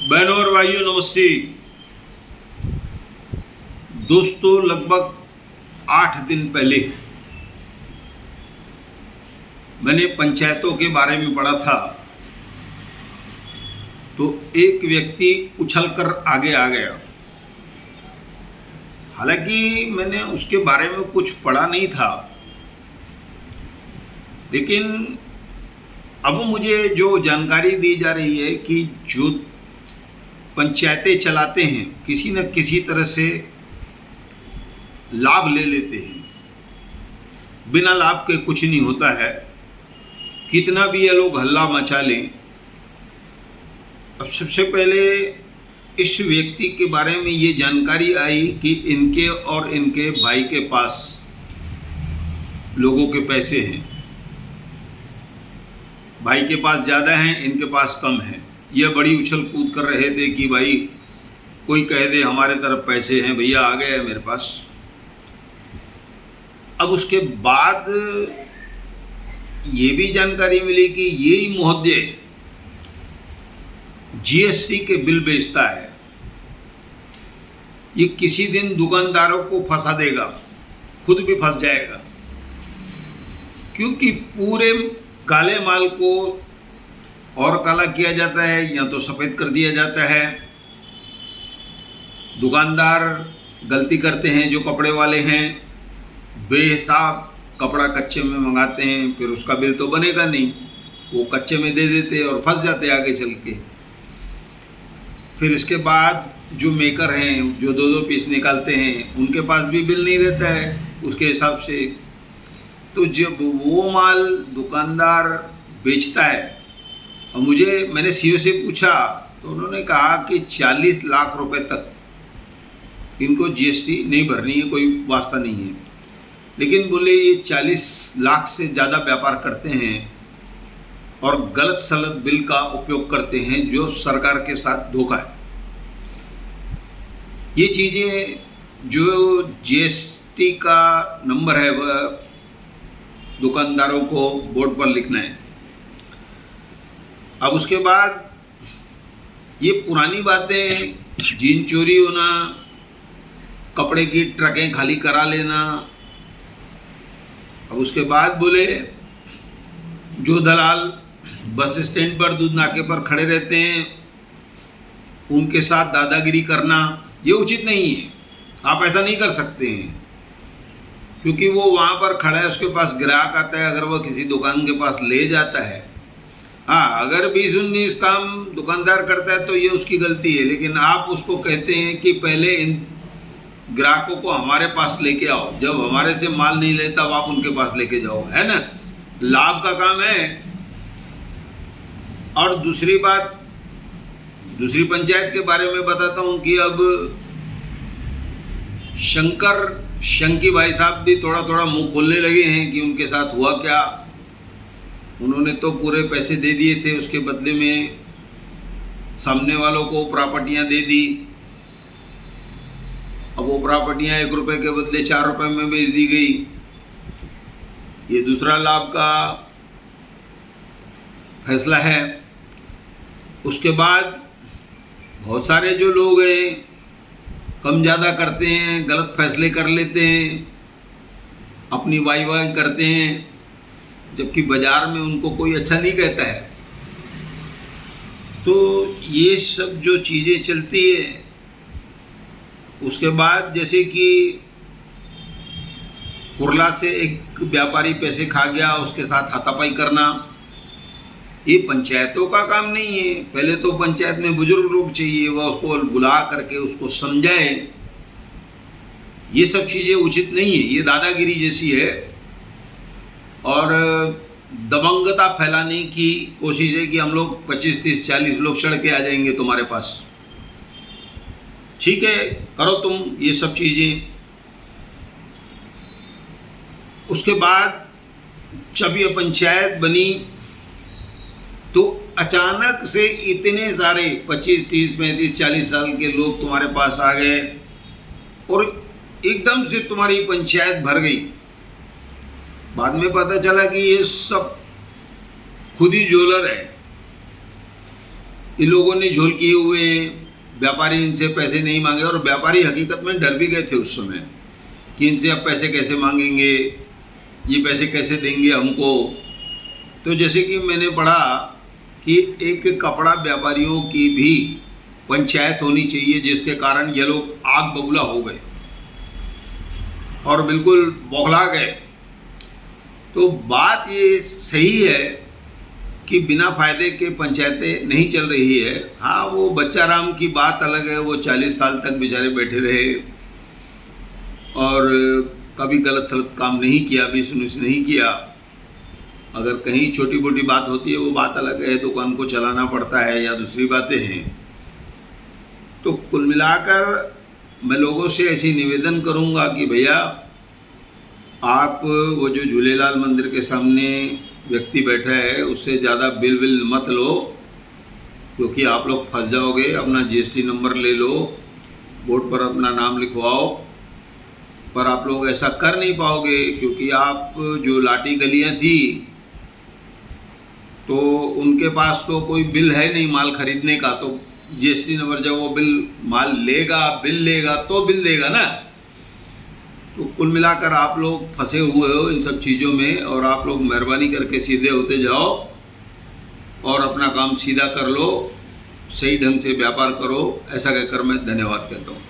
बहनों और भाइयों नमस्ते। दोस्तों, लगभग 8 दिन पहले मैंने पंचायतों के बारे में पढ़ा था। तो एक व्यक्ति उछलकर आगे आ गया। हालांकि मैंने उसके बारे में कुछ पढ़ा नहीं था, लेकिन अब मुझे जो जानकारी दी जा रही है कि जो पंचायतें चलाते हैं किसी न किसी तरह से लाभ ले लेते हैं। बिना लाभ के कुछ नहीं होता है, कितना भी ये लोग हल्ला मचा लें। अब सबसे पहले इस व्यक्ति के बारे में ये जानकारी आई कि इनके और इनके भाई के पास लोगों के पैसे हैं। भाई के पास ज़्यादा हैं, इनके पास कम हैं। यह बड़ी उछल कूद कर रहे थे कि भाई कोई कह दे हमारे तरफ पैसे हैं, भैया आ गए मेरे पास। अब उसके बाद ये भी जानकारी मिली कि यही महोदय जीएसटी के बिल बेचता है। ये किसी दिन दुकानदारों को फंसा देगा, खुद भी फंस जाएगा, क्योंकि पूरे काले माल को और काला किया जाता है या तो सफ़ेद कर दिया जाता है। दुकानदार गलती करते हैं, जो कपड़े वाले हैं बेहिसाब कपड़ा कच्चे में मंगाते हैं, फिर उसका बिल तो बनेगा नहीं, वो कच्चे में दे देते और फंस जाते आगे चल के। फिर इसके बाद जो मेकर हैं, जो 2-2 पीस निकालते हैं, उनके पास भी बिल नहीं रहता है उसके हिसाब से। तो जब वो माल दुकानदार बेचता है, और मैंने सीओ से पूछा तो उन्होंने कहा कि 40 लाख रुपए तक इनको जीएसटी नहीं भरनी है, कोई वास्ता नहीं है। लेकिन बोले ये 40 लाख से ज़्यादा व्यापार करते हैं और गलत सलत बिल का उपयोग करते हैं, जो सरकार के साथ धोखा है। ये चीज़ें जो जीएसटी का नंबर है वह दुकानदारों को बोर्ड पर लिखना है। अब उसके बाद ये पुरानी बातें, जीन चोरी होना, कपड़े की ट्रकें खाली करा लेना। अब उसके बाद बोले जो दलाल बस स्टैंड पर दूध नाके पर खड़े रहते हैं उनके साथ दादागिरी करना, ये उचित नहीं है। आप ऐसा नहीं कर सकते हैं, क्योंकि वो वहाँ पर खड़ा है, उसके पास ग्राहक आता है, अगर वह किसी दुकान के पास ले जाता है, हाँ अगर 20-19 काम दुकानदार करता है तो ये उसकी गलती है। लेकिन आप उसको कहते हैं कि पहले इन ग्राहकों को हमारे पास लेके आओ, जब हमारे से माल नहीं लेता तब आप उनके पास लेके जाओ, है ना, लाभ का काम है। और दूसरी बात, दूसरी पंचायत के बारे में बताता हूँ कि अब शंकी भाई साहब भी थोड़ा थोड़ा मुंह खोलने लगे हैं कि उनके साथ हुआ क्या। उन्होंने तो पूरे पैसे दे दिए थे, उसके बदले में सामने वालों को प्रॉपर्टियां दे दी। अब वो प्रॉपर्टियां 1 रुपये के बदले 4 रुपये में बेच दी गई। ये दूसरा लाभ का फैसला है। उसके बाद बहुत सारे जो लोग हैं कम ज़्यादा करते हैं, गलत फैसले कर लेते हैं, अपनी वाई करते हैं, जबकि बाज़ार में उनको कोई अच्छा नहीं कहता है। तो ये सब जो चीज़ें चलती है, उसके बाद जैसे कि कुरला से एक व्यापारी पैसे खा गया, उसके साथ हाथापाई करना, ये पंचायतों का काम नहीं है। पहले तो पंचायत में बुजुर्ग लोग चाहिए, वह उसको बुला करके उसको समझाए। ये सब चीज़ें उचित नहीं है, ये दादागिरी जैसी है और दबंगता फैलाने की कोशिश है कि हम लोग 25, 30, 40 लोग चढ़ के आ जाएंगे तुम्हारे पास। ठीक है, करो तुम ये सब चीज़ें। उसके बाद जब ये पंचायत बनी तो अचानक से इतने सारे 25, 30, 35, 40 साल के लोग तुम्हारे पास आ गए और एकदम से तुम्हारी पंचायत भर गई। बाद में पता चला कि ये सब खुद ही ज्वेलर है। इन लोगों ने झोल किए हुए, व्यापारी इनसे पैसे नहीं मांगे, और व्यापारी हकीकत में डर भी गए थे उस समय कि इनसे अब पैसे कैसे मांगेंगे, ये पैसे कैसे देंगे हमको। तो जैसे कि मैंने पढ़ा कि एक कपड़ा व्यापारियों की भी पंचायत होनी चाहिए, जिसके कारण ये लोग आग बबूला हो गए और बिल्कुल बौखला गए। तो बात ये सही है कि बिना फायदे के पंचायतें नहीं चल रही है। हाँ, वो बच्चा राम की बात अलग है, वो 40 साल तक बेचारे बैठे रहे और कभी गलत सलत काम नहीं किया, बिजनेस नहीं किया। अगर कहीं छोटी मोटी बात होती है वो बात अलग है, दुकान को चलाना पड़ता है या दूसरी बातें हैं। तो कुल मिलाकर मैं लोगों से ऐसी निवेदन करूंगा कि भैया, आप वो जो झूलेलाल मंदिर के सामने व्यक्ति बैठा है उससे ज़्यादा बिल विल मत लो, क्योंकि आप लोग फंस जाओगे। अपना जीएसटी नंबर ले लो, बोर्ड पर अपना नाम लिखवाओ, पर आप लोग ऐसा कर नहीं पाओगे, क्योंकि आप जो लाठी गलियां थी तो उनके पास तो कोई बिल है नहीं माल खरीदने का। तो जीएसटी नंबर जब वो माल लेगा, बिल लेगा तो बिल देगा ना। तो कुल मिलाकर आप लोग फंसे हुए हो इन सब चीज़ों में, और आप लोग मेहरबानी करके सीधे होते जाओ और अपना काम सीधा कर लो, सही ढंग से व्यापार करो। ऐसा कहकर मैं धन्यवाद कहता हूँ।